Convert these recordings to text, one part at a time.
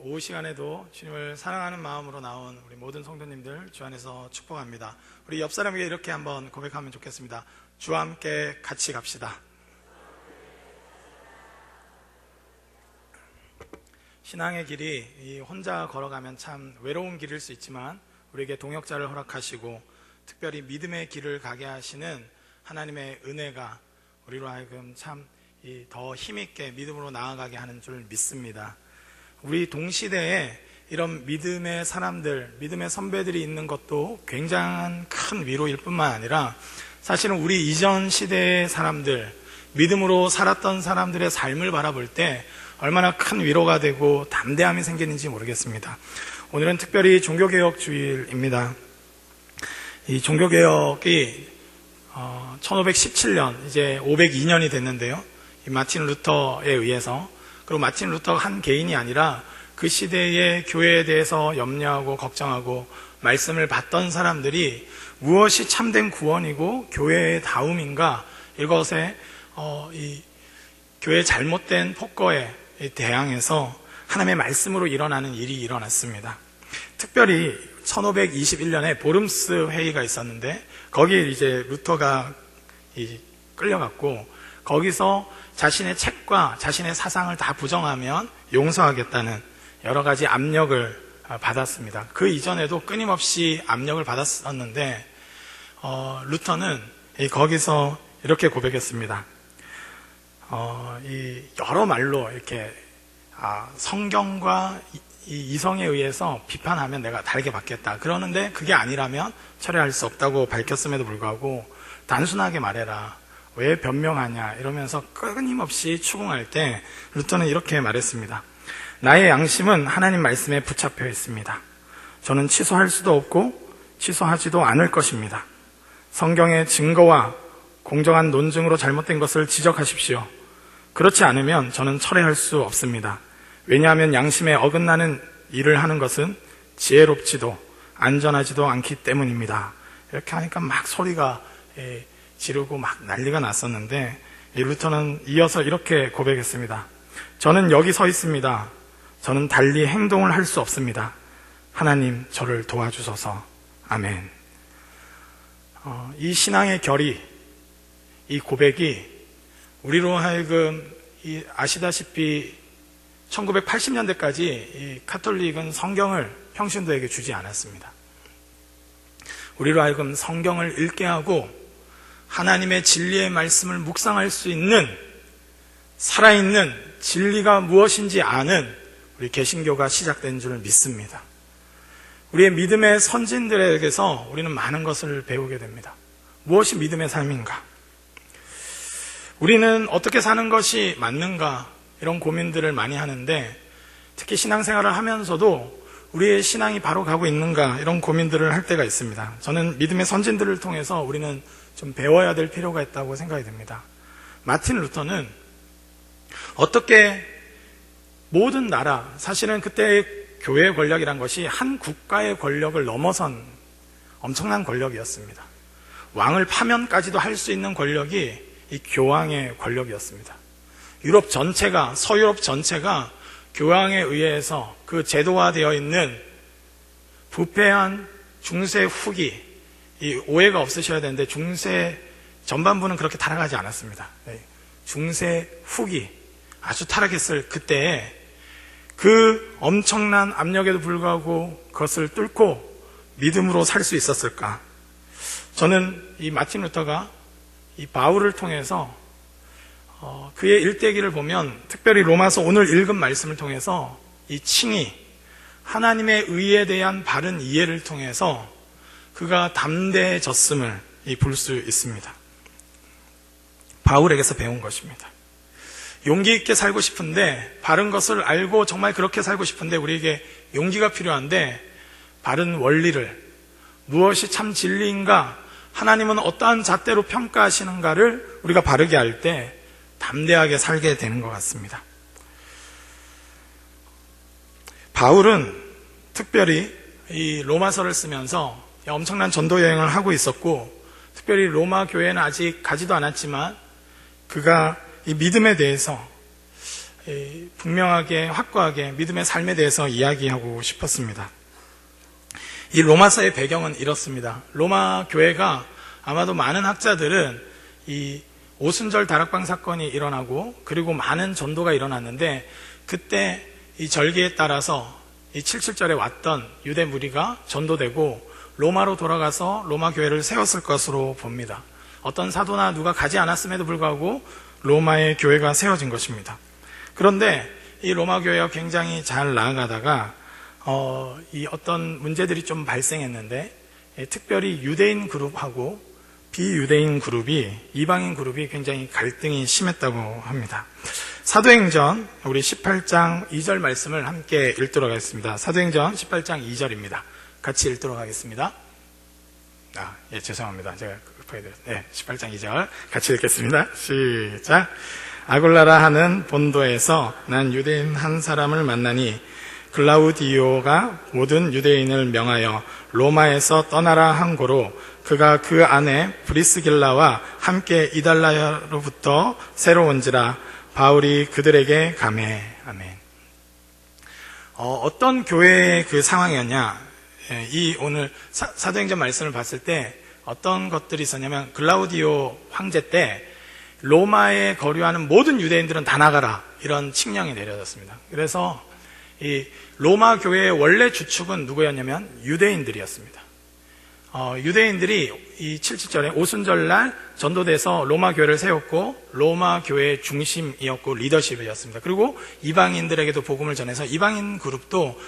오후 시간에도 주님을 사랑하는 마음으로 나온 우리 모든 성도님들 주 안에서 축복합니다. 우리 옆 사람에게 이렇게 한번 고백하면 좋겠습니다. 주와 함께 같이 갑시다. 신앙의 길이 혼자 걸어가면 참 외로운 길일 수 있지만 우리에게 동역자를 허락하시고 특별히 믿음의 길을 가게 하시는 하나님의 은혜가 우리로 하여금 참 더 힘있게 믿음으로 나아가게 하는 줄 믿습니다. 우리 동시대에 이런 믿음의 사람들, 믿음의 선배들이 있는 것도 굉장한 큰 위로일 뿐만 아니라 사실은 우리 이전 시대의 사람들, 믿음으로 살았던 사람들의 삶을 바라볼 때 얼마나 큰 위로가 되고 담대함이 생기는지 모르겠습니다. 오늘은 특별히 종교개혁 주일입니다. 이 종교개혁이 1517년, 이제 502년이 됐는데요. 이 마틴 루터에 의해서, 그리고 마틴 루터가 한 개인이 아니라 그 시대의 교회에 대해서 염려하고 걱정하고 말씀을 받던 사람들이 무엇이 참된 구원이고 교회의 다움인가, 이것에 이 교회의 잘못된 폭거에 대항해서 하나님의 말씀으로 일어나는 일이 일어났습니다. 특별히 1521년에 보름스 회의가 있었는데 거기에 이제 루터가 끌려갔고 거기서 자신의 책과 자신의 사상을 다 부정하면 용서하겠다는 여러 가지 압력을 받았습니다. 그 이전에도 끊임없이 압력을 받았었는데 루터는 거기서 이렇게 고백했습니다. 이 여러 말로 이렇게 성경과 이성에 의해서 비판하면 내가 다르게 받겠다. 그러는데 그게 아니라면 철회할 수 없다고 밝혔음에도 불구하고 단순하게 말해라. 왜 변명하냐 이러면서 끊임없이 추궁할 때 루터는 이렇게 말했습니다. 나의 양심은 하나님 말씀에 붙잡혀 있습니다. 저는 취소할 수도 없고 취소하지도 않을 것입니다. 성경의 증거와 공정한 논증으로 잘못된 것을 지적하십시오. 그렇지 않으면 저는 철회할 수 없습니다. 왜냐하면 양심에 어긋나는 일을 하는 것은 지혜롭지도 안전하지도 않기 때문입니다. 이렇게 하니까 막 소리가 지르고 막 난리가 났었는데 이 루터는 이어서 이렇게 고백했습니다. 저는 여기 서 있습니다. 저는 달리 행동을 할 수 없습니다. 하나님 저를 도와주소서. 아멘. 이 신앙의 결의, 이 고백이 우리로 하여금 아시다시피 1980년대까지 이 카톨릭은 성경을 평신도에게 주지 않았습니다. 우리로 하여금 성경을 읽게 하고 하나님의 진리의 말씀을 묵상할 수 있는 살아있는 진리가 무엇인지 아는 우리 개신교가 시작된 줄 믿습니다. 우리의 믿음의 선진들에게서 우리는 많은 것을 배우게 됩니다. 무엇이 믿음의 삶인가? 우리는 어떻게 사는 것이 맞는가? 이런 고민들을 많이 하는데 특히 신앙생활을 하면서도 우리의 신앙이 바로 가고 있는가? 이런 고민들을 할 때가 있습니다. 저는 믿음의 선진들을 통해서 우리는 좀 배워야 될 필요가 있다고 생각이 됩니다. 마틴 루터는 어떻게 모든 나라, 사실은 그때의 교회의 권력이란 것이 한 국가의 권력을 넘어선 엄청난 권력이었습니다. 왕을 파면까지도 할 수 있는 권력이 이 교황의 권력이었습니다. 유럽 전체가, 서유럽 전체가 교황에 의해서 그 제도화되어 있는 부패한 중세 후기, 이 오해가 없으셔야 되는데 중세 전반부는 그렇게 타락하지 않았습니다. 중세 후기, 아주 타락했을 그때에 그 엄청난 압력에도 불구하고 그것을 뚫고 믿음으로 살 수 있었을까? 저는 이 마틴 루터가 이 바울을 통해서 그의 일대기를 보면 특별히 로마서 오늘 읽은 말씀을 통해서 이 칭의, 하나님의 의에 대한 바른 이해를 통해서 그가 담대해졌음을 볼 수 있습니다. 바울에게서 배운 것입니다. 용기 있게 살고 싶은데 바른 것을 알고 정말 그렇게 살고 싶은데 우리에게 용기가 필요한데 바른 원리를 무엇이 참 진리인가 하나님은 어떠한 잣대로 평가하시는가를 우리가 바르게 알 때 담대하게 살게 되는 것 같습니다. 바울은 특별히 이 로마서를 쓰면서 엄청난 전도 여행을 하고 있었고 특별히 로마 교회는 아직 가지도 않았지만 그가 이 믿음에 대해서 분명하게 확고하게 믿음의 삶에 대해서 이야기하고 싶었습니다. 이 로마서의 배경은 이렇습니다. 로마 교회가 아마도 많은 학자들은 이 오순절 다락방 사건이 일어나고 그리고 많은 전도가 일어났는데 그때 이 절기에 따라서 이 77절에 왔던 유대 무리가 전도되고 로마로 돌아가서 로마 교회를 세웠을 것으로 봅니다. 어떤 사도나 누가 가지 않았음에도 불구하고 로마의 교회가 세워진 것입니다. 그런데 이 로마 교회가 굉장히 잘 나아가다가 이 어떤 문제들이 좀 발생했는데 특별히 유대인 그룹하고 비유대인 그룹이 이방인 그룹이 굉장히 갈등이 심했다고 합니다. 사도행전 우리 18장 2절 말씀을 함께 읽도록 하겠습니다. 사도행전 18장 2절입니다. 같이 읽도록 하겠습니다. 죄송합니다. 제가 급하게 드렸어요. 18장 2절 같이 읽겠습니다. 시작. 아굴라라 하는 본도에서 난 유대인 한 사람을 만나니 글라우디오가 모든 유대인을 명하여 로마에서 떠나라 한 고로 그가 그 안에 브리스길라와 함께 이달라야로부터 새로 온지라 바울이 그들에게 가매. 아멘. 어떤 교회의 그 상황이었냐? 이 오늘 사도행전 말씀을 봤을 때 어떤 것들이 있었냐면 글라우디오 황제 때 로마에 거류하는 모든 유대인들은 다 나가라 이런 칙령이 내려졌습니다. 그래서 이 로마 교회의 원래 주축은 누구였냐면 유대인들이었습니다. 유대인들이 이 77절에 오순절날 전도돼서 로마 교회를 세웠고 로마 교회의 중심이었고 리더십이었습니다. 그리고 이방인들에게도 복음을 전해서 이방인 그룹도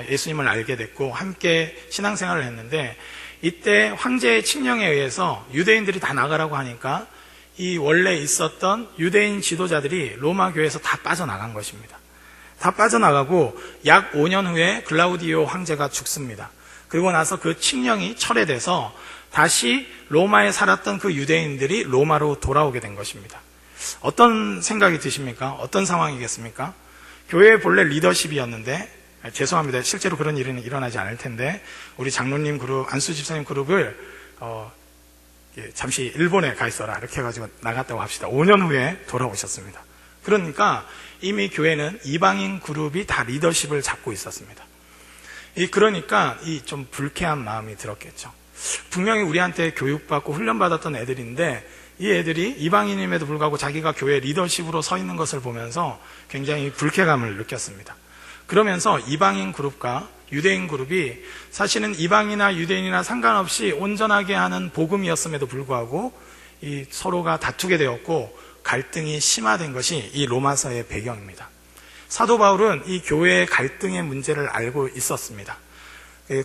예수님을 알게 됐고 함께 신앙생활을 했는데 이때 황제의 칙령에 의해서 유대인들이 다 나가라고 하니까 이 원래 있었던 유대인 지도자들이 로마 교회에서 다 빠져나간 것입니다. 다 빠져나가고 약 5년 후에 글라우디오 황제가 죽습니다. 그리고 나서 그 칙령이 철회돼서 다시 로마에 살았던 그 유대인들이 로마로 돌아오게 된 것입니다. 어떤 생각이 드십니까? 어떤 상황이겠습니까? 교회의 본래 리더십이었는데 죄송합니다. 실제로 그런 일은 일어나지 않을 텐데 우리 장로님 그룹, 안수 집사님 그룹을 잠시 일본에 가 있어라 이렇게 해가지고 나갔다고 합시다. 5년 후에 돌아오셨습니다. 그러니까 이미 교회는 이방인 그룹이 다 리더십을 잡고 있었습니다. 그러니까 이 좀 불쾌한 마음이 들었겠죠. 분명히 우리한테 교육받고 훈련받았던 애들인데 이 애들이 이방인임에도 불구하고 자기가 교회 리더십으로 서 있는 것을 보면서 굉장히 불쾌감을 느꼈습니다. 그러면서 이방인 그룹과 유대인 그룹이 사실은 이방이나 유대인이나 상관없이 온전하게 하는 복음이었음에도 불구하고 이 서로가 다투게 되었고 갈등이 심화된 것이 이 로마서의 배경입니다. 사도 바울은 이 교회의 갈등의 문제를 알고 있었습니다.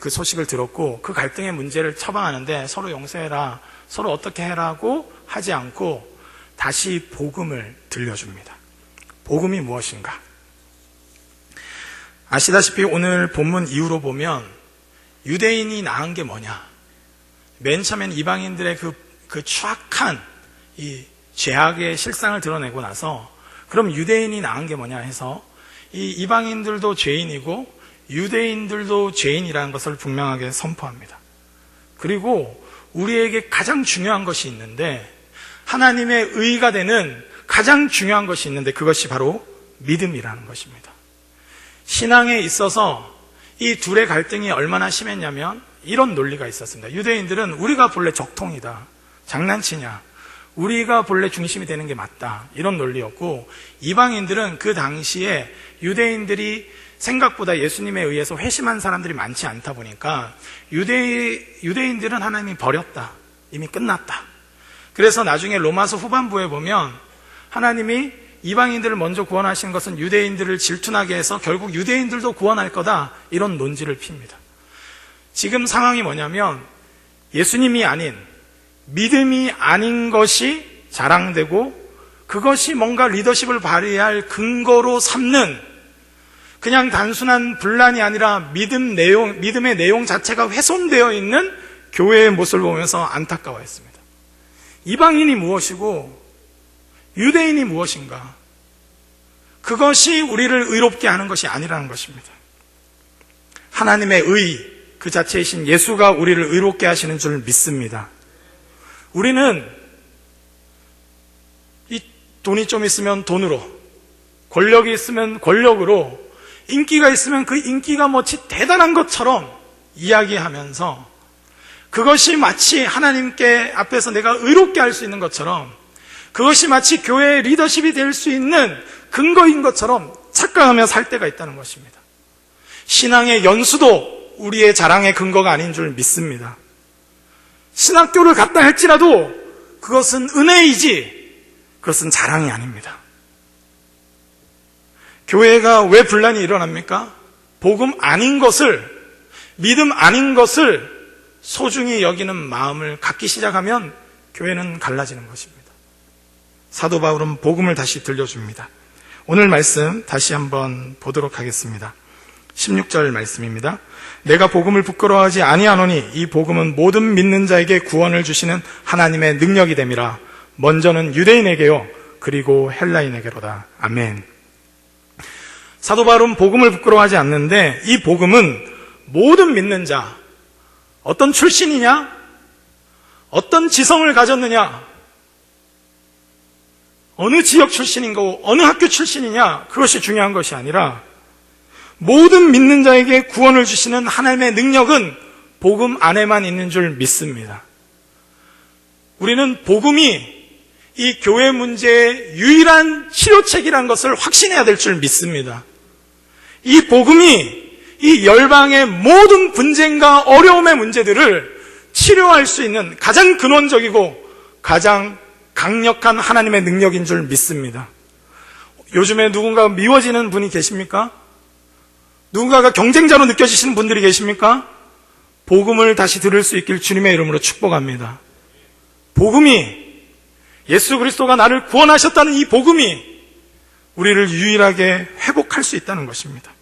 그 소식을 들었고 그 갈등의 문제를 처방하는데 서로 용서해라, 서로 어떻게 해라고 하지 않고 다시 복음을 들려줍니다. 복음이 무엇인가? 아시다시피 오늘 본문 이후로 보면 유대인이 낳은 게 뭐냐? 맨 처음엔 이방인들의 그 추악한 이 죄악의 실상을 드러내고 나서 그럼 유대인이 낳은 게 뭐냐 해서 이 이방인들도 죄인이고 유대인들도 죄인이라는 것을 분명하게 선포합니다. 그리고 우리에게 가장 중요한 것이 있는데 하나님의 의가 되는 가장 중요한 것이 있는데 그것이 바로 믿음이라는 것입니다. 신앙에 있어서 이 둘의 갈등이 얼마나 심했냐면 이런 논리가 있었습니다. 유대인들은 우리가 본래 적통이다. 장난치냐. 우리가 본래 중심이 되는 게 맞다. 이런 논리였고 이방인들은 그 당시에 유대인들이 생각보다 예수님에 의해서 회심한 사람들이 많지 않다 보니까 유대인들은 하나님이 버렸다. 이미 끝났다. 그래서 나중에 로마서 후반부에 보면 하나님이 이방인들을 먼저 구원하신 것은 유대인들을 질투나게 해서 결국 유대인들도 구원할 거다. 이런 논지를 핍니다. 지금 상황이 뭐냐면 예수님이 아닌 믿음이 아닌 것이 자랑되고 그것이 뭔가 리더십을 발휘할 근거로 삼는 그냥 단순한 분란이 아니라 믿음의 내용 자체가 훼손되어 있는 교회의 모습을 보면서 안타까워했습니다. 이방인이 무엇이고 유대인이 무엇인가? 그것이 우리를 의롭게 하는 것이 아니라는 것입니다. 하나님의 의 그 자체이신 예수가 우리를 의롭게 하시는 줄 믿습니다. 우리는 이 돈이 좀 있으면 돈으로, 권력이 있으면 권력으로, 인기가 있으면 그 인기가 뭐지 대단한 것처럼 이야기하면서 그것이 마치 하나님께 앞에서 내가 의롭게 할 수 있는 것처럼, 그것이 마치 교회의 리더십이 될 수 있는 근거인 것처럼 착각하며 살 때가 있다는 것입니다. 신앙의 연수도 우리의 자랑의 근거가 아닌 줄 믿습니다. 신학교를 갔다 할지라도 그것은 은혜이지 그것은 자랑이 아닙니다. 교회가 왜 분란이 일어납니까? 복음 아닌 것을, 믿음 아닌 것을 소중히 여기는 마음을 갖기 시작하면 교회는 갈라지는 것입니다. 사도 바울은 복음을 다시 들려줍니다. 오늘 말씀 다시 한번 보도록 하겠습니다. 16절 말씀입니다. 내가 복음을 부끄러워하지 아니하노니 이 복음은 모든 믿는 자에게 구원을 주시는 하나님의 능력이 됨이라. 먼저는 유대인에게요 그리고 헬라인에게로다. 아멘. 사도 바울은 복음을 부끄러워하지 않는데 이 복음은 모든 믿는 자, 어떤 출신이냐, 어떤 지성을 가졌느냐, 어느 지역 출신인 거고 어느 학교 출신이냐, 그것이 중요한 것이 아니라 모든 믿는 자에게 구원을 주시는 하나님의 능력은 복음 안에만 있는 줄 믿습니다. 우리는 복음이 이 교회 문제의 유일한 치료책이라는 것을 확신해야 될 줄 믿습니다. 이 복음이 이 열방의 모든 분쟁과 어려움의 문제들을 치료할 수 있는 가장 근원적이고 가장 강력한 하나님의 능력인 줄 믿습니다. 요즘에 누군가 미워지는 분이 계십니까? 누군가가 경쟁자로 느껴지시는 분들이 계십니까? 복음을 다시 들을 수 있길 주님의 이름으로 축복합니다. 복음이, 예수 그리스도가 나를 구원하셨다는 이 복음이 우리를 유일하게 회복할 수 있다는 것입니다.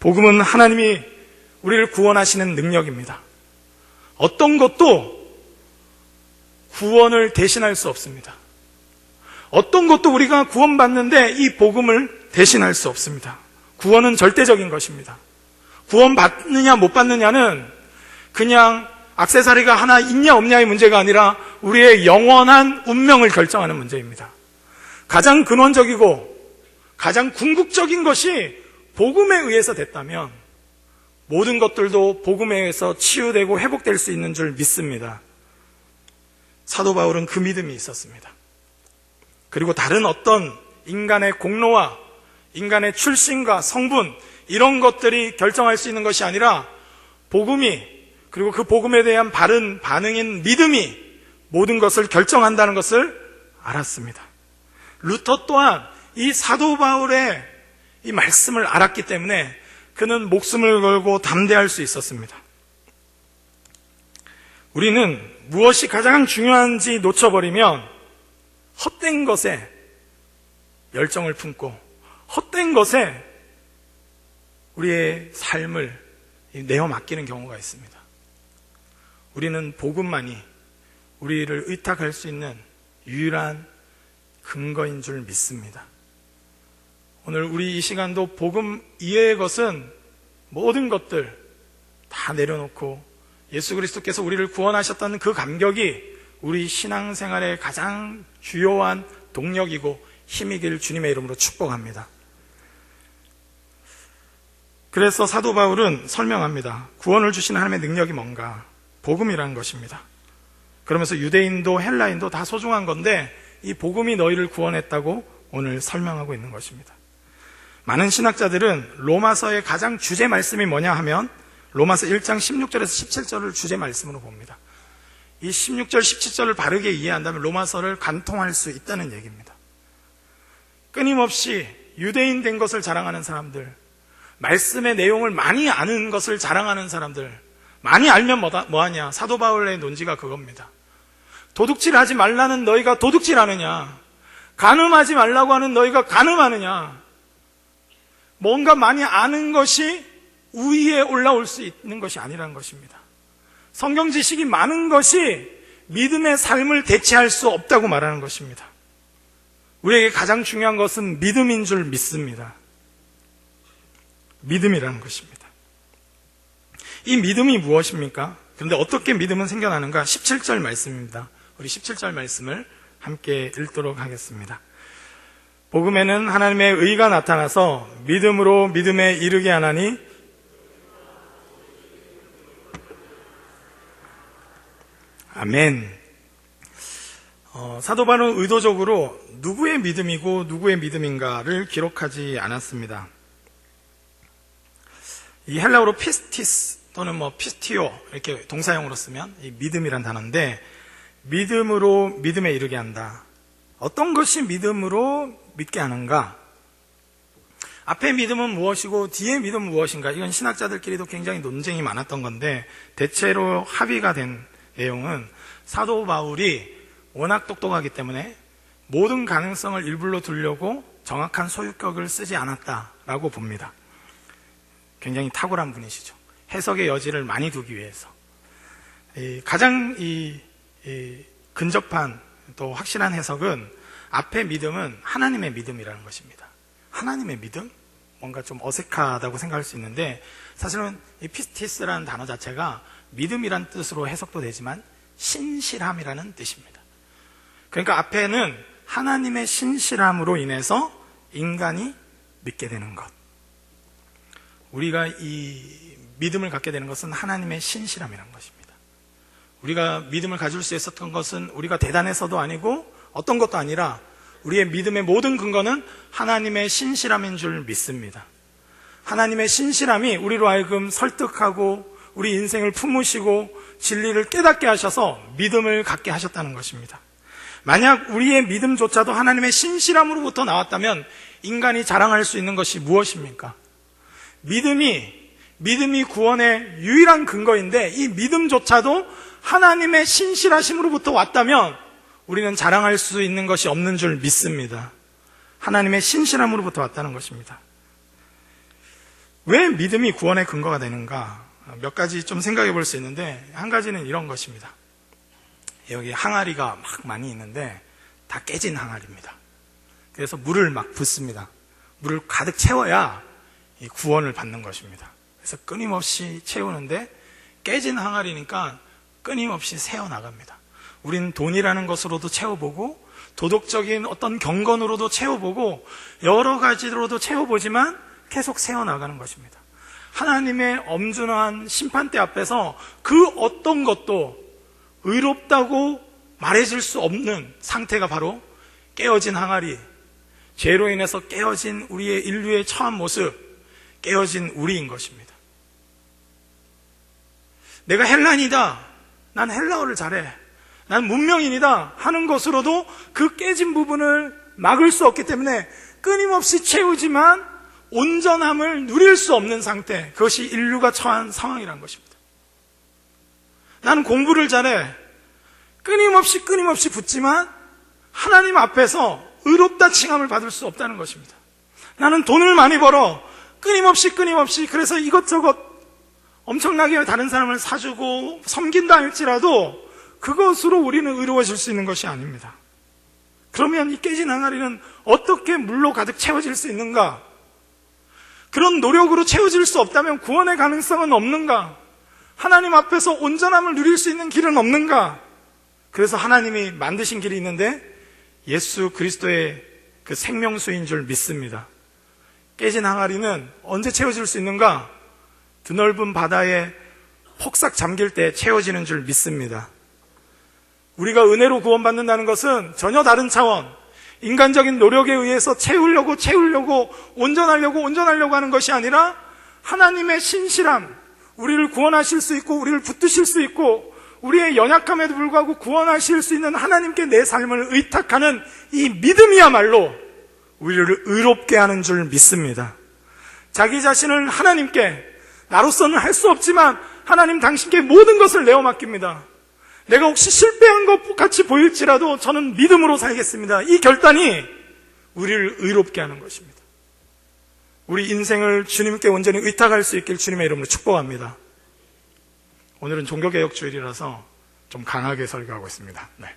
복음은 하나님이 우리를 구원하시는 능력입니다. 어떤 것도 구원을 대신할 수 없습니다. 어떤 것도 우리가 구원받는데 이 복음을 대신할 수 없습니다. 구원은 절대적인 것입니다. 구원받느냐 못 받느냐는 그냥 액세서리가 하나 있냐 없냐의 문제가 아니라 우리의 영원한 운명을 결정하는 문제입니다. 가장 근원적이고 가장 궁극적인 것이 복음에 의해서 됐다면 모든 것들도 복음에 의해서 치유되고 회복될 수 있는 줄 믿습니다. 사도 바울은 그 믿음이 있었습니다. 그리고 다른 어떤 인간의 공로와 인간의 출신과 성분 이런 것들이 결정할 수 있는 것이 아니라 복음이, 그리고 그 복음에 대한 바른 반응인 믿음이 모든 것을 결정한다는 것을 알았습니다. 루터 또한 이 사도 바울의 이 말씀을 알았기 때문에 그는 목숨을 걸고 담대할 수 있었습니다. 우리는 무엇이 가장 중요한지 놓쳐버리면 헛된 것에 열정을 품고 헛된 것에 우리의 삶을 내어 맡기는 경우가 있습니다. 우리는 복음만이 우리를 의탁할 수 있는 유일한 근거인 줄 믿습니다. 오늘 우리 이 시간도 복음 이외의 것은 모든 것들 다 내려놓고 예수 그리스도께서 우리를 구원하셨다는 그 감격이 우리 신앙생활의 가장 주요한 동력이고 힘이길 주님의 이름으로 축복합니다. 그래서 사도 바울은 설명합니다. 구원을 주시는 하나님의 능력이 뭔가? 복음이라는 것입니다. 그러면서 유대인도 헬라인도 다 소중한 건데 이 복음이 너희를 구원했다고 오늘 설명하고 있는 것입니다. 많은 신학자들은 로마서의 가장 주제 말씀이 뭐냐 하면 로마서 1장 16절에서 17절을 주제 말씀으로 봅니다. 이 16절, 17절을 바르게 이해한다면 로마서를 관통할 수 있다는 얘기입니다. 끊임없이 유대인 된 것을 자랑하는 사람들, 말씀의 내용을 많이 아는 것을 자랑하는 사람들, 많이 알면 뭐하냐? 사도 바울의 논지가 그겁니다. 도둑질하지 말라는 너희가 도둑질하느냐? 간음하지 말라고 하는 너희가 간음하느냐? 뭔가 많이 아는 것이 우위에 올라올 수 있는 것이 아니라는 것입니다. 성경 지식이 많은 것이 믿음의 삶을 대체할 수 없다고 말하는 것입니다. 우리에게 가장 중요한 것은 믿음인 줄 믿습니다. 믿음이라는 것입니다. 이 믿음이 무엇입니까? 그런데 어떻게 믿음은 생겨나는가? 17절 말씀입니다. 우리 17절 말씀을 함께 읽도록 하겠습니다. 복음에는 하나님의 의가 나타나서 믿음으로 믿음에 이르게 하나니 아멘. 사도 바울은 의도적으로 누구의 믿음이고 누구의 믿음인가를 기록하지 않았습니다. 이 헬라어로 피스티스 또는 피스티오 이렇게 동사형으로 쓰면 이 믿음이란 단어인데, 믿음으로 믿음에 이르게 한다. 어떤 것이 믿음으로 믿게 하는가? 앞에 믿음은 무엇이고 뒤에 믿음은 무엇인가? 이건 신학자들끼리도 굉장히 논쟁이 많았던 건데, 대체로 합의가 된 내용은 사도 바울이 워낙 똑똑하기 때문에 모든 가능성을 일불로 두려고 정확한 소유격을 쓰지 않았다라고 봅니다. 굉장히 탁월한 분이시죠. 해석의 여지를 많이 두기 위해서. 가장 근접한 또 확실한 해석은 앞에 믿음은 하나님의 믿음이라는 것입니다. 하나님의 믿음? 뭔가 좀 어색하다고 생각할 수 있는데, 사실은 이 피스티스라는 단어 자체가 믿음이란 뜻으로 해석도 되지만 신실함이라는 뜻입니다. 그러니까 앞에는 하나님의 신실함으로 인해서 인간이 믿게 되는 것. 우리가 이 믿음을 갖게 되는 것은 하나님의 신실함이라는 것입니다. 우리가 믿음을 가질 수 있었던 것은 우리가 대단해서도 아니고 어떤 것도 아니라 우리의 믿음의 모든 근거는 하나님의 신실함인 줄 믿습니다. 하나님의 신실함이 우리로 하여금 설득하고 우리 인생을 품으시고 진리를 깨닫게 하셔서 믿음을 갖게 하셨다는 것입니다. 만약 우리의 믿음조차도 하나님의 신실함으로부터 나왔다면 인간이 자랑할 수 있는 것이 무엇입니까? 믿음이 구원의 유일한 근거인데, 이 믿음조차도 하나님의 신실하심으로부터 왔다면 우리는 자랑할 수 있는 것이 없는 줄 믿습니다. 하나님의 신실함으로부터 왔다는 것입니다. 왜 믿음이 구원의 근거가 되는가? 몇 가지 좀 생각해 볼 수 있는데, 한 가지는 이런 것입니다. 여기 항아리가 막 많이 있는데 다 깨진 항아리입니다. 그래서 물을 막 붓습니다. 물을 가득 채워야 이 구원을 받는 것입니다. 그래서 끊임없이 채우는데 깨진 항아리니까 끊임없이 새어나갑니다. 우린 돈이라는 것으로도 채워보고 도덕적인 어떤 경건으로도 채워보고 여러 가지로도 채워보지만 계속 새어나가는 것입니다. 하나님의 엄중한 심판대 앞에서 그 어떤 것도 의롭다고 말해줄 수 없는 상태가 바로 깨어진 항아리, 죄로 인해서 깨어진 우리의 인류의 처한 모습, 깨어진 우리인 것입니다. 내가 헬란이다, 난 헬라어를 잘해, 난 문명인이다 하는 것으로도 그 깨진 부분을 막을 수 없기 때문에 끊임없이 채우지만 온전함을 누릴 수 없는 상태, 그것이 인류가 처한 상황이라는 것입니다. 나는 공부를 잘해, 끊임없이 붙지만 하나님 앞에서 의롭다 칭함을 받을 수 없다는 것입니다. 나는 돈을 많이 벌어, 끊임없이 그래서 이것저것 엄청나게 다른 사람을 사주고 섬긴다 할지라도 그것으로 우리는 의로워질 수 있는 것이 아닙니다. 그러면 이 깨진 항아리는 어떻게 물로 가득 채워질 수 있는가? 그런 노력으로 채워질 수 없다면 구원의 가능성은 없는가? 하나님 앞에서 온전함을 누릴 수 있는 길은 없는가? 그래서 하나님이 만드신 길이 있는데 예수 그리스도의 그 생명수인 줄 믿습니다. 깨진 항아리는 언제 채워질 수 있는가? 드넓은 바다에 폭삭 잠길 때 채워지는 줄 믿습니다. 우리가 은혜로 구원받는다는 것은 전혀 다른 차원, 인간적인 노력에 의해서 채우려고 온전하려고 하는 것이 아니라 하나님의 신실함, 우리를 구원하실 수 있고 우리를 붙드실 수 있고 우리의 연약함에도 불구하고 구원하실 수 있는 하나님께 내 삶을 의탁하는 이 믿음이야말로 우리를 의롭게 하는 줄 믿습니다. 자기 자신을 하나님께, 나로서는 할 수 없지만 하나님 당신께 모든 것을 내어 맡깁니다. 내가 혹시 실패한 것 같이 보일지라도 저는 믿음으로 살겠습니다. 이 결단이 우리를 의롭게 하는 것입니다. 우리 인생을 주님께 온전히 의탁할 수 있길 주님의 이름으로 축복합니다. 오늘은 종교개혁주일이라서 좀 강하게 설교하고 있습니다. 네.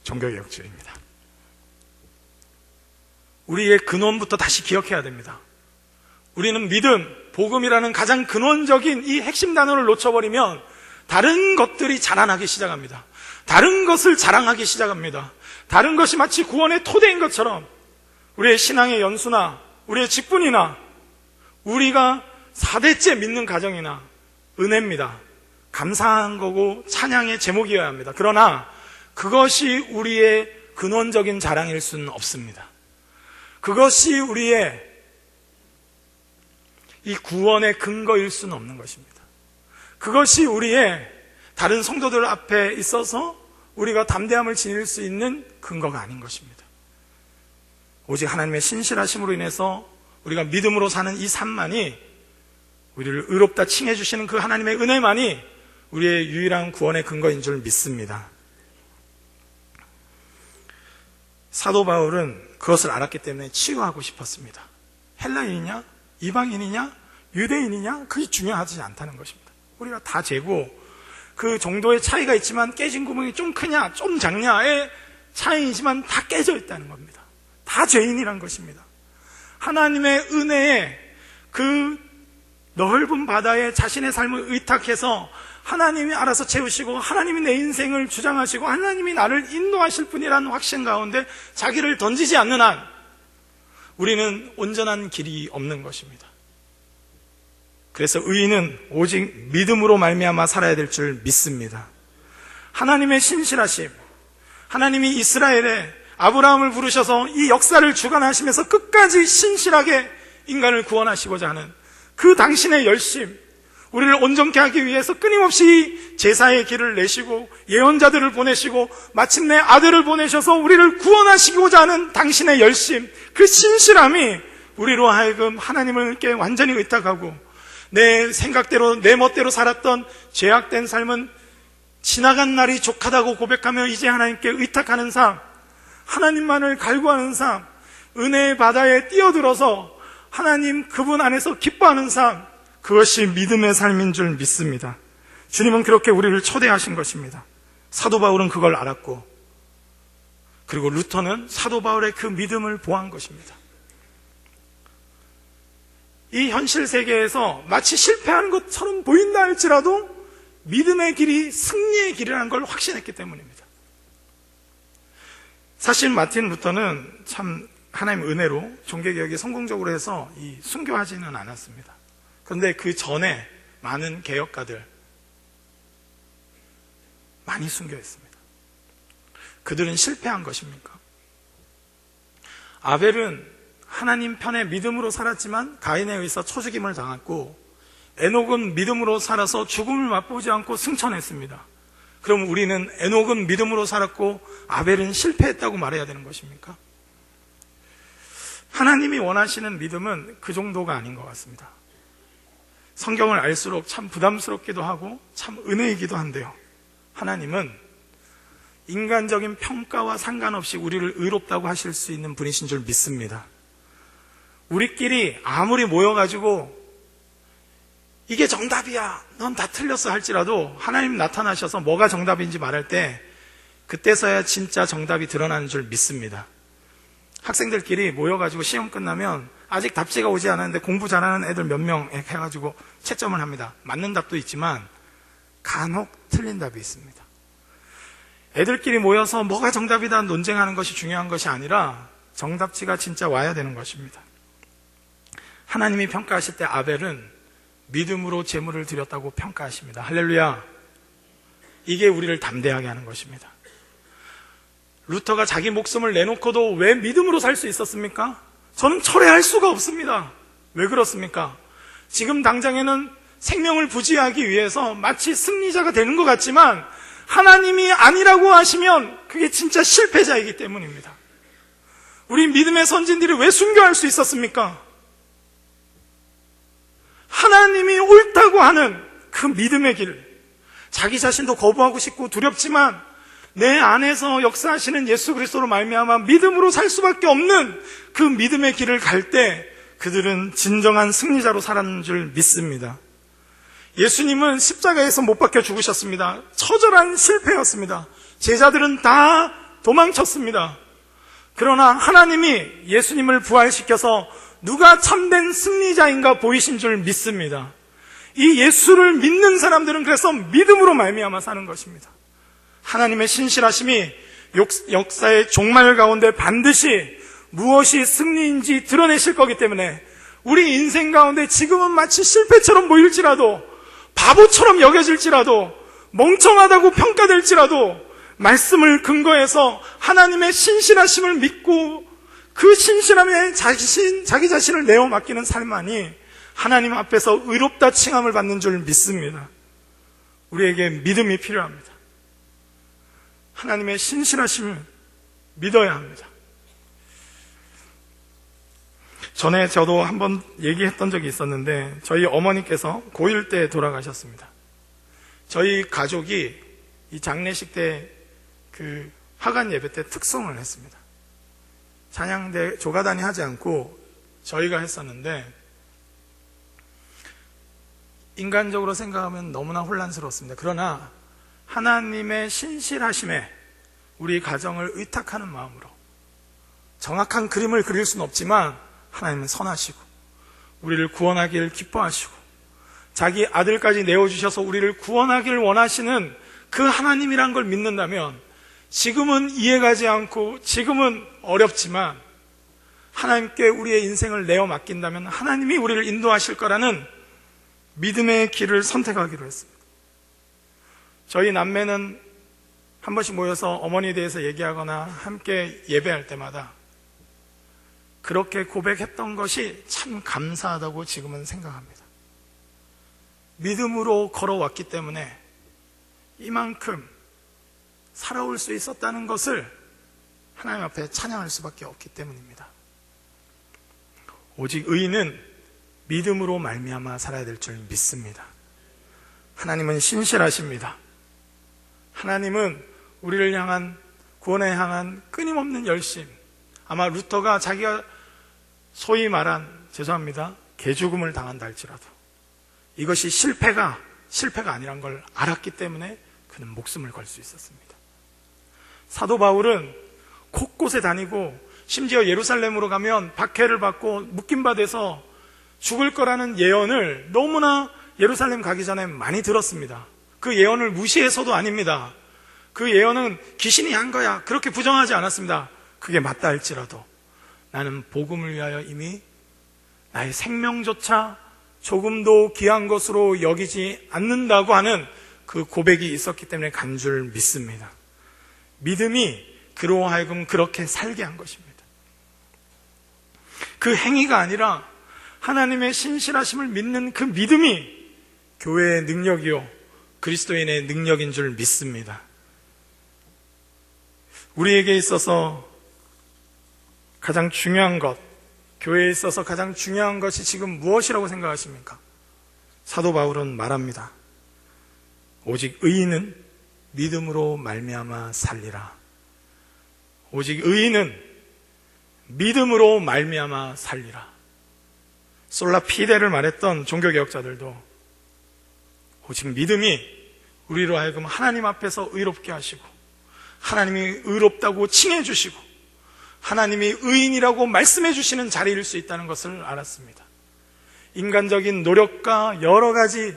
종교개혁주일입니다. 우리의 근원부터 다시 기억해야 됩니다. 우리는 믿음, 복음이라는 가장 근원적인 이 핵심 단어를 놓쳐버리면 다른 것들이 자라나기 시작합니다. 다른 것을 자랑하기 시작합니다. 다른 것이 마치 구원의 토대인 것처럼 우리의 신앙의 연수나 우리의 직분이나 우리가 4대째 믿는 가정이나 은혜입니다. 감사한 거고 찬양의 제목이어야 합니다. 그러나 그것이 우리의 근원적인 자랑일 수는 없습니다. 그것이 우리의 이 구원의 근거일 수는 없는 것입니다. 그것이 우리의 다른 성도들 앞에 있어서 우리가 담대함을 지닐 수 있는 근거가 아닌 것입니다. 오직 하나님의 신실하심으로 인해서 우리가 믿음으로 사는 이 삶만이, 우리를 의롭다 칭해 주시는 그 하나님의 은혜만이 우리의 유일한 구원의 근거인 줄 믿습니다. 사도 바울은 그것을 알았기 때문에 치유하고 싶었습니다. 헬라인이냐 이방인이냐 유대인이냐 그게 중요하지 않다는 것입니다. 우리가 다 죄고 그 정도의 차이가 있지만 깨진 구멍이 좀 크냐 좀 작냐의 차이이지만 다 깨져 있다는 겁니다. 다 죄인이란 것입니다. 하나님의 은혜에 그 넓은 바다에 자신의 삶을 의탁해서 하나님이 알아서 채우시고 하나님이 내 인생을 주장하시고 하나님이 나를 인도하실 분이라는 확신 가운데 자기를 던지지 않는 한 우리는 온전한 길이 없는 것입니다. 그래서 의인은 오직 믿음으로 말미암아 살아야 될 줄 믿습니다. 하나님의 신실하심, 하나님이 이스라엘에 아브라함을 부르셔서 이 역사를 주관하시면서 끝까지 신실하게 인간을 구원하시고자 하는 그 당신의 열심, 우리를 온전케 하기 위해서 끊임없이 제사의 길을 내시고 예언자들을 보내시고 마침내 아들을 보내셔서 우리를 구원하시고자 하는 당신의 열심, 그 신실함이 우리로 하여금 하나님께 완전히 의탁하고 내 생각대로 내 멋대로 살았던 죄악된 삶은 지나간 날이 족하다고 고백하며 이제 하나님께 의탁하는 삶, 하나님만을 갈구하는 삶, 은혜의 바다에 뛰어들어서 하나님 그분 안에서 기뻐하는 삶, 그것이 믿음의 삶인 줄 믿습니다. 주님은 그렇게 우리를 초대하신 것입니다. 사도 바울은 그걸 알았고, 그리고 루터는 사도 바울의 그 믿음을 보한 것입니다. 이 현실 세계에서 마치 실패하는 것처럼 보인다 할지라도 믿음의 길이 승리의 길이라는 걸 확신했기 때문입니다. 사실 마틴 루터는 참 하나님 은혜로 종교개혁이 성공적으로 해서 순교하지는 않았습니다. 그런데 그 전에 많은 개혁가들 많이 순교했습니다. 그들은 실패한 것입니까? 아벨은 하나님 편에 믿음으로 살았지만 가인에 의해서 초죽임을 당했고, 에녹은 믿음으로 살아서 죽음을 맛보지 않고 승천했습니다. 그럼 우리는 에녹은 믿음으로 살았고 아벨은 실패했다고 말해야 되는 것입니까? 하나님이 원하시는 믿음은 그 정도가 아닌 것 같습니다. 성경을 알수록 참 부담스럽기도 하고 참 은혜이기도 한데요, 하나님은 인간적인 평가와 상관없이 우리를 의롭다고 하실 수 있는 분이신 줄 믿습니다. 우리끼리 아무리 모여가지고 이게 정답이야, 넌 다 틀렸어 할지라도 하나님 나타나셔서 뭐가 정답인지 말할 때 그때서야 진짜 정답이 드러나는 줄 믿습니다. 학생들끼리 모여가지고 시험 끝나면 아직 답지가 오지 않았는데 공부 잘하는 애들 몇 명 해가지고 채점을 합니다. 맞는 답도 있지만 간혹 틀린 답이 있습니다. 애들끼리 모여서 뭐가 정답이다 논쟁하는 것이 중요한 것이 아니라 정답지가 진짜 와야 되는 것입니다. 하나님이 평가하실 때 아벨은 믿음으로 제물을 드렸다고 평가하십니다. 할렐루야. 이게 우리를 담대하게 하는 것입니다. 루터가 자기 목숨을 내놓고도 왜 믿음으로 살 수 있었습니까? 저는 철회할 수가 없습니다. 왜 그렇습니까? 지금 당장에는 생명을 부지하기 위해서 마치 승리자가 되는 것 같지만 하나님이 아니라고 하시면 그게 진짜 실패자이기 때문입니다. 우리 믿음의 선진들이 왜 순교할 수 있었습니까? 하나님이 옳다고 하는 그 믿음의 길, 자기 자신도 거부하고 싶고 두렵지만 내 안에서 역사하시는 예수 그리스도로 말미암아 믿음으로 살 수밖에 없는 그 믿음의 길을 갈 때 그들은 진정한 승리자로 살았는 줄 믿습니다. 예수님은 십자가에서 못 박혀 죽으셨습니다. 처절한 실패였습니다. 제자들은 다 도망쳤습니다. 그러나 하나님이 예수님을 부활시켜서 누가 참된 승리자인가 보이신 줄 믿습니다. 이 예수를 믿는 사람들은 그래서 믿음으로 말미암아 사는 것입니다. 하나님의 신실하심이 역사의 종말 가운데 반드시 무엇이 승리인지 드러내실 거기 때문에 우리 인생 가운데 지금은 마치 실패처럼 보일지라도, 바보처럼 여겨질지라도, 멍청하다고 평가될지라도 말씀을 근거해서 하나님의 신실하심을 믿고 그 신실함에 자기 자신을 내어 맡기는 삶만이 하나님 앞에서 의롭다 칭함을 받는 줄 믿습니다. 우리에게 믿음이 필요합니다. 하나님의 신실하심을 믿어야 합니다. 전에 저도 한번 얘기했던 적이 있었는데, 저희 어머니께서 고1 때 돌아가셨습니다. 저희 가족이 이 장례식 때 그 화관 예배 때 특송을 했습니다. 찬양대 조가단이 하지 않고 저희가 했었는데, 인간적으로 생각하면 너무나 혼란스럽습니다. 그러나 하나님의 신실하심에 우리 가정을 의탁하는 마음으로, 정확한 그림을 그릴 수는 없지만 하나님은 선하시고 우리를 구원하기를 기뻐하시고 자기 아들까지 내어주셔서 우리를 구원하기를 원하시는 그 하나님이란 걸 믿는다면, 지금은 이해가지 않고 지금은 어렵지만 하나님께 우리의 인생을 내어 맡긴다면 하나님이 우리를 인도하실 거라는 믿음의 길을 선택하기로 했습니다. 저희 남매는 한 번씩 모여서 어머니에 대해서 얘기하거나 함께 예배할 때마다 그렇게 고백했던 것이 참 감사하다고 지금은 생각합니다. 믿음으로 걸어왔기 때문에 이만큼 살아올 수 있었다는 것을 하나님 앞에 찬양할 수밖에 없기 때문입니다. 오직 의인은 믿음으로 말미암아 살아야 될 줄 믿습니다. 하나님은 신실하십니다. 하나님은 우리를 향한, 구원에 향한 끊임없는 열심, 아마 루터가 자기가 소위 말한, 죄송합니다, 개죽음을 당한다 할지라도 이것이 실패가 아니란 걸 알았기 때문에 그는 목숨을 걸 수 있었습니다. 사도 바울은 곳곳에 다니고 심지어 예루살렘으로 가면 박해를 받고 묶임바 돼서 죽을 거라는 예언을 너무나 예루살렘 가기 전에 많이 들었습니다. 그 예언을 무시해서도 아닙니다. 그 예언은 귀신이 한 거야, 그렇게 부정하지 않았습니다. 그게 맞다 할지라도 나는 복음을 위하여 이미 나의 생명조차 조금도 귀한 것으로 여기지 않는다고 하는 그 고백이 있었기 때문에 간 줄 믿습니다. 믿음이 그로 하여금 그렇게 살게 한 것입니다. 그 행위가 아니라 하나님의 신실하심을 믿는 그 믿음이 교회의 능력이요 그리스도인의 능력인 줄 믿습니다. 우리에게 있어서 가장 중요한 것, 교회에 있어서 가장 중요한 것이 지금 무엇이라고 생각하십니까? 사도 바울은 말합니다. 오직 의인은 믿음으로 말미암아 살리라. 오직 의인은 믿음으로 말미암아 살리라. 솔라 피데를 말했던 종교개혁자들도 오직 믿음이 우리로 하여금 하나님 앞에서 의롭게 하시고 하나님이 의롭다고 칭해 주시고 하나님이 의인이라고 말씀해 주시는 자리일 수 있다는 것을 알았습니다. 인간적인 노력과 여러 가지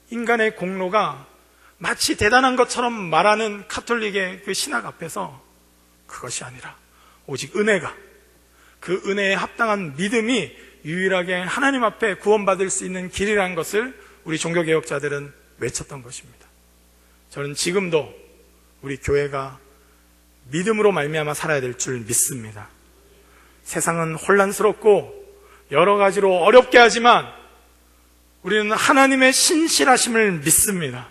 인간의 공로가 마치 대단한 것처럼 말하는 카톨릭의 그 신학 앞에서 그것이 아니라 오직 은혜가, 그 은혜에 합당한 믿음이 유일하게 하나님 앞에 구원받을 수 있는 길이라는 것을 우리 종교개혁자들은 외쳤던 것입니다. 저는 지금도 우리 교회가 믿음으로 말미암아 살아야 될 줄 믿습니다. 세상은 혼란스럽고 여러 가지로 어렵게 하지만 우리는 하나님의 신실하심을 믿습니다.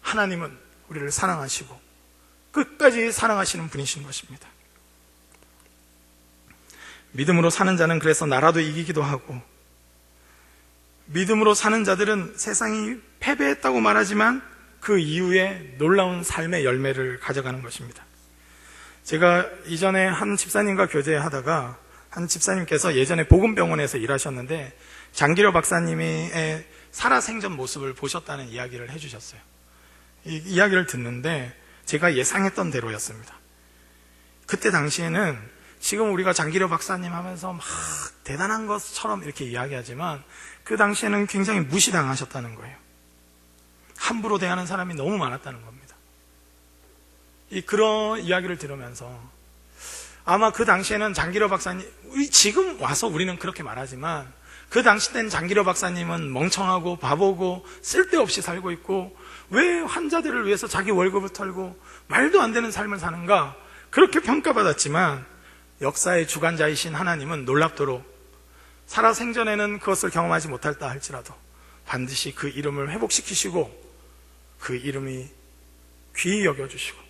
하나님은 우리를 사랑하시고 끝까지 사랑하시는 분이신 것입니다. 믿음으로 사는 자는 그래서 나라도 이기기도 하고, 믿음으로 사는 자들은 세상이 패배했다고 말하지만 그 이후에 놀라운 삶의 열매를 가져가는 것입니다. 제가 이전에 한 집사님과 교제하다가 한 집사님께서 예전에 복음병원에서 일하셨는데 장기려 박사님의 살아생전 모습을 보셨다는 이야기를 해주셨어요. 이 이야기를 듣는데 제가 예상했던 대로였습니다. 그때 당시에는 지금 우리가 장기려 박사님 하면서 막 대단한 것처럼 이렇게 이야기하지만 그 당시에는 굉장히 무시당하셨다는 거예요. 함부로 대하는 사람이 너무 많았다는 겁니다. 그런 이야기를 들으면서 아마 그 당시에는 장기려 박사님, 지금 와서 우리는 그렇게 말하지만 그 당시 땐 장기려 박사님은 멍청하고 바보고 쓸데없이 살고 있고 왜 환자들을 위해서 자기 월급을 털고 말도 안 되는 삶을 사는가, 그렇게 평가받았지만 역사의 주관자이신 하나님은 놀랍도록 살아생전에는 그것을 경험하지 못했다 할지라도 반드시 그 이름을 회복시키시고 그 이름이 귀히 여겨주시고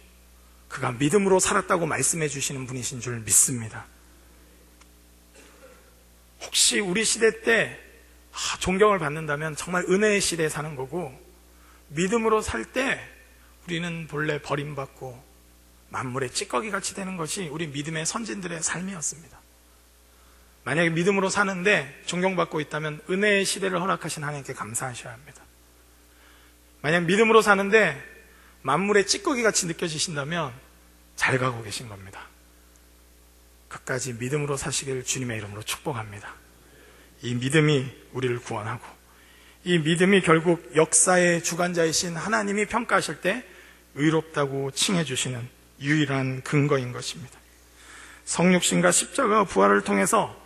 그가 믿음으로 살았다고 말씀해 주시는 분이신 줄 믿습니다. 혹시 우리 시대 때 존경을 받는다면 정말 은혜의 시대에 사는 거고, 믿음으로 살 때 우리는 본래 버림받고 만물의 찌꺼기같이 되는 것이 우리 믿음의 선진들의 삶이었습니다. 만약에 믿음으로 사는데 존경받고 있다면 은혜의 시대를 허락하신 하나님께 감사하셔야 합니다. 만약 믿음으로 사는데 만물의 찌꺼기같이 느껴지신다면 잘 가고 계신 겁니다. 끝까지 믿음으로 사시길 주님의 이름으로 축복합니다. 이 믿음이 우리를 구원하고 이 믿음이 결국 역사의 주관자이신 하나님이 평가하실 때 의롭다고 칭해 주시는 유일한 근거인 것입니다. 성육신과 십자가 부활을 통해서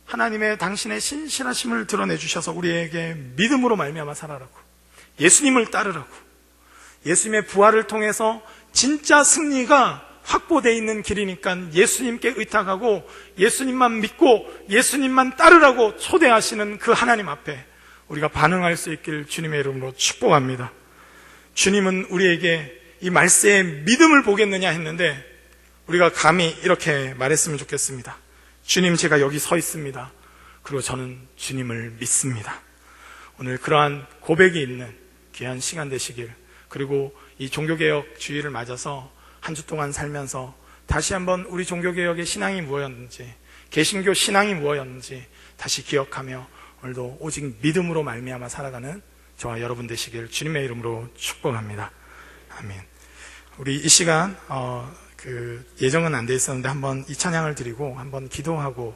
하나님의 당신의 신실하심을 드러내 주셔서 우리에게 믿음으로 말미암아 살아라고, 예수님을 따르라고, 예수님의 부활을 통해서 진짜 승리가 확보되어 있는 길이니까 예수님께 의탁하고 예수님만 믿고 예수님만 따르라고 초대하시는 그 하나님 앞에 우리가 반응할 수 있길 주님의 이름으로 축복합니다. 주님은 우리에게 이 말세의 믿음을 보겠느냐 했는데 우리가 감히 이렇게 말했으면 좋겠습니다. 주님, 제가 여기 서 있습니다. 그리고 저는 주님을 믿습니다. 오늘 그러한 고백이 있는 귀한 시간 되시길, 그리고 이 종교개혁 주일을 맞아서 한 주 동안 살면서 다시 한번 우리 종교개혁의 신앙이 무엇이었는지, 개신교 신앙이 무엇이었는지 다시 기억하며 오늘도 오직 믿음으로 말미암아 살아가는 저와 여러분 되시길 주님의 이름으로 축복합니다. 아멘. 우리 이 시간 예정은 안 돼 있었는데 한번 이 찬양을 드리고 한번 기도하고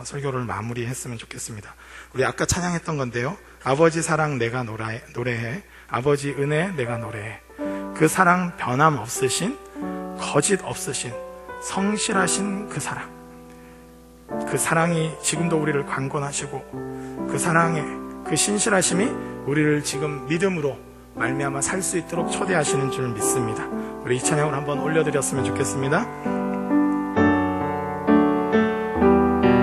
설교를 마무리했으면 좋겠습니다. 우리 아까 찬양했던 건데요. 아버지 사랑 내가 노래해, 아버지 은혜 내가 노래해. 그 사랑 변함없으신, 거짓 없으신, 성실하신 그 사랑, 그 사랑이 지금도 우리를 강권하시고 그 사랑의 그 신실하심이 우리를 지금 믿음으로 말미암아 살 수 있도록 초대하시는 줄 믿습니다. 우리 이 찬양을 한번 올려드렸으면 좋겠습니다.